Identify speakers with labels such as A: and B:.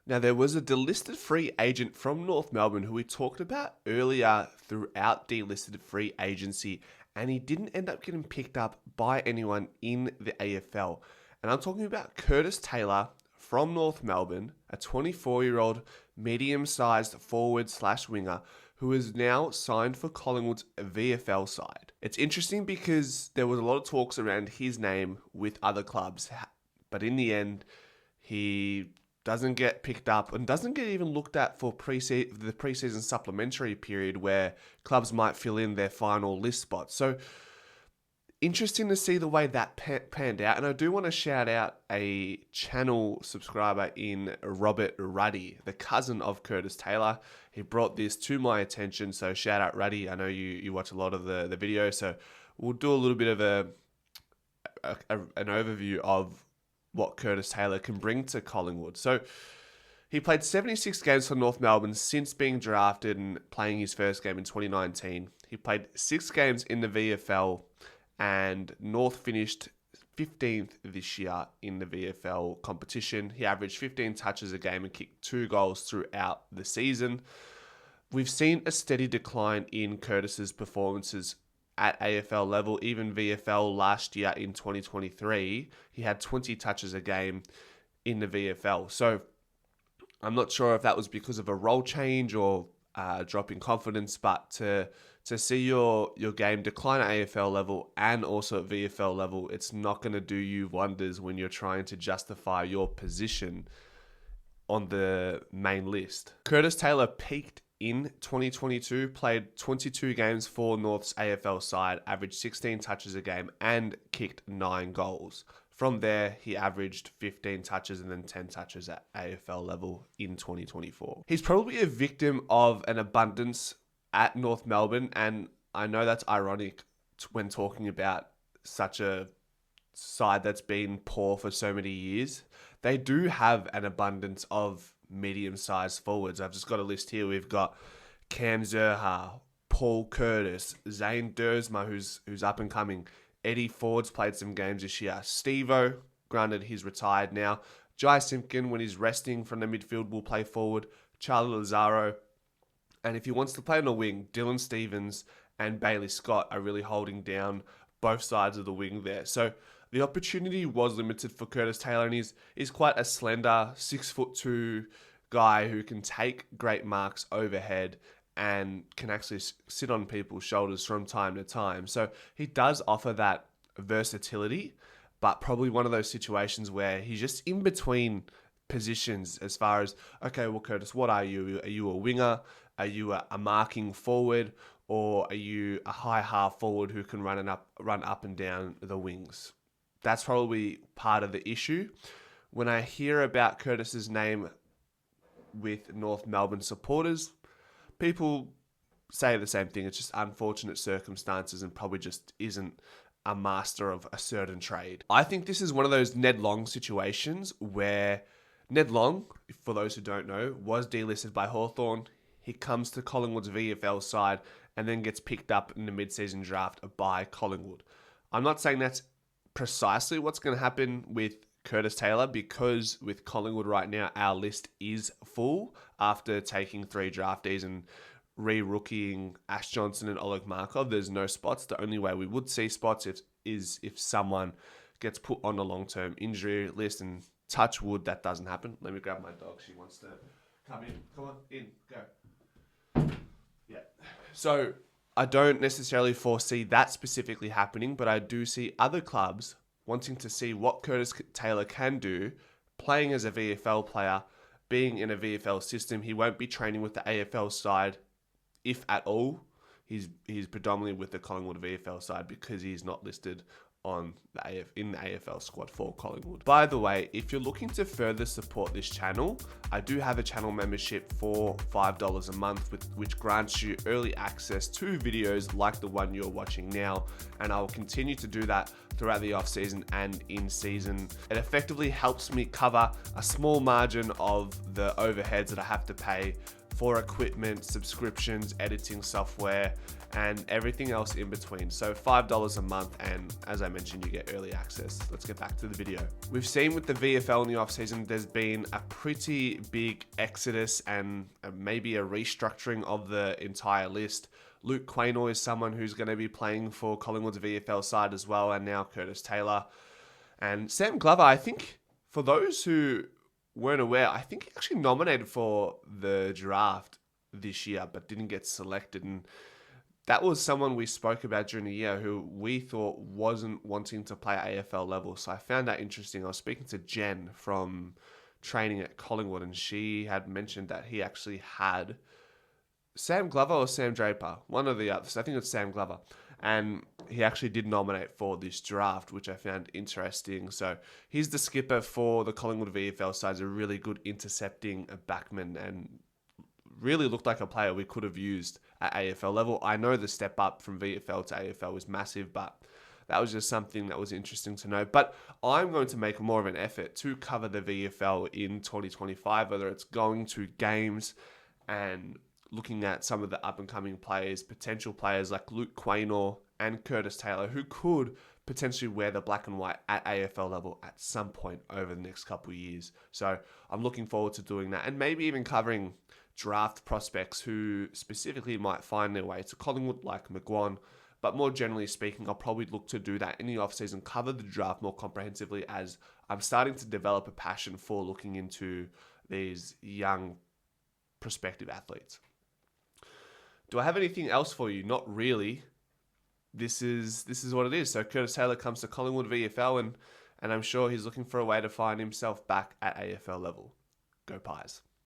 A: Now, there was a delisted free agent from North Melbourne who we talked about earlier throughout delisted free agency, and he didn't end up getting picked up by anyone in the AFL. And I'm talking about Curtis Taylor from North Melbourne, a 24-year-old medium-sized forward/winger who is now signed for Collingwood's VFL side. It's interesting because there was a lot of talks around his name with other clubs, but in the end, he doesn't get picked up and doesn't get even looked at for the preseason supplementary period where clubs might fill in their final list spots. So interesting to see the way that panned out. And I do want to shout out a channel subscriber in Robert Ruddy, the cousin of Curtis Taylor. He brought this to my attention. So shout out Ruddy. I know you watch a lot of the video. So we'll do a little bit of an overview of what Curtis Taylor can bring to Collingwood. So he played 76 games for North Melbourne since being drafted and playing his first game in 2019. He played 6 games in the VFL, and North finished 15th this year in the VFL competition. He averaged 15 touches a game and kicked 2 goals throughout the season. We've seen a steady decline in Curtis's performances at AFL level. Even VFL last year in 2023, he had 20 touches a game in the VFL. So I'm not sure if that was because of a role change or drop in confidence, but to see your game decline at AFL level and also at VFL level, it's not going to do you wonders when you're trying to justify your position on the main list. Curtis Taylor peaked in 2022, played 22 games for North's AFL side, averaged 16 touches a game and kicked 9 goals. From there, he averaged 15 touches and then 10 touches at AFL level in 2024. He's probably a victim of an abundance at North Melbourne, and I know that's ironic when talking about such a side that's been poor for so many years. They do have an abundance of medium-sized forwards. I've just got a list here. We've got Cam Zerha, Paul Curtis, Zane Dersma, who's up and coming. Eddie Ford's played some games this year. Steve-O, granted he's retired now. Jai Simpkin, when he's resting from the midfield, will play forward. Charlie Lazaro. And if he wants to play on the wing, Dylan Stevens and Bailey Scott are really holding down both sides of the wing there. So the opportunity was limited for Curtis Taylor, and he's quite a slender 6'2" guy who can take great marks overhead and can actually sit on people's shoulders from time to time. So he does offer that versatility, but probably one of those situations where he's just in between positions as far as, okay, well, Curtis, what are you? Are you a winger? Are you a marking forward? Or are you a high half forward who can run up and down the wings? That's probably part of the issue. When I hear about Curtis's name with North Melbourne supporters, people say the same thing. It's just unfortunate circumstances and probably just isn't a master of a certain trade. I think this is one of those Ned Long situations where Ned Long, for those who don't know, was delisted by Hawthorn. He comes to Collingwood's VFL side and then gets picked up in the mid-season draft by Collingwood. I'm not saying that's precisely what's going to happen with Curtis Taylor, because with Collingwood right now, our list is full after taking 3 draftees and re-rookieing Ash Johnson and Oleg Markov. There's no spots. The only way we would see spots is if someone gets put on a long-term injury list, and touch wood, that doesn't happen. Let me grab my dog. She wants to come in. Come on, in, go. Yeah. So I don't necessarily foresee that specifically happening, but I do see other clubs wanting to see what Curtis Taylor can do, playing as a VFL player, being in a VFL system. He won't be training with the AFL side, if at all. He's predominantly with the Collingwood VFL side because he's not listed on in the AFL squad for Collingwood. By the way, if you're looking to further support this channel, I do have a channel membership for $5 a month, which grants you early access to videos like the one you're watching now, and I will continue to do that throughout the off season and in season. It effectively helps me cover a small margin of the overheads that I have to pay for equipment, subscriptions, editing software, and everything else in between. So $5 a month, and as I mentioned, you get early access. Let's get back to the video. We've seen with the VFL in the offseason, there's been a pretty big exodus and maybe a restructuring of the entire list. Luke Quaynor is someone who's going to be playing for Collingwood's VFL side as well, and now Curtis Taylor. And Sam Glover, I think, for those who weren't aware, I think he actually nominated for the draft this year, but didn't get selected. And that was someone we spoke about during the year who we thought wasn't wanting to play AFL level. So I found that interesting. I was speaking to Jen from training at Collingwood, and she had mentioned that he actually had Sam Glover or Sam Draper, one of the others. I think it's Sam Glover. And he actually did nominate for this draft, which I found interesting. So he's the skipper for the Collingwood VFL side, a really good intercepting backman, and really looked like a player we could have used at AFL level. I know the step up from VFL to AFL was massive, but that was just something that was interesting to know. But I'm going to make more of an effort to cover the VFL in 2025, whether it's going to games and looking at some of the up-and-coming players, potential players like Luke Quaynor and Curtis Taylor, who could potentially wear the black and white at AFL level at some point over the next couple of years. So I'm looking forward to doing that, and maybe even covering draft prospects who specifically might find their way to Collingwood, like McGuan. But more generally speaking, I'll probably look to do that in the off-season, cover the draft more comprehensively, as I'm starting to develop a passion for looking into these young prospective athletes. Do I have anything else for you? Not really. This is what it is. So Curtis Taylor comes to Collingwood VFL, and I'm sure he's looking for a way to find himself back at AFL level. Go Pies.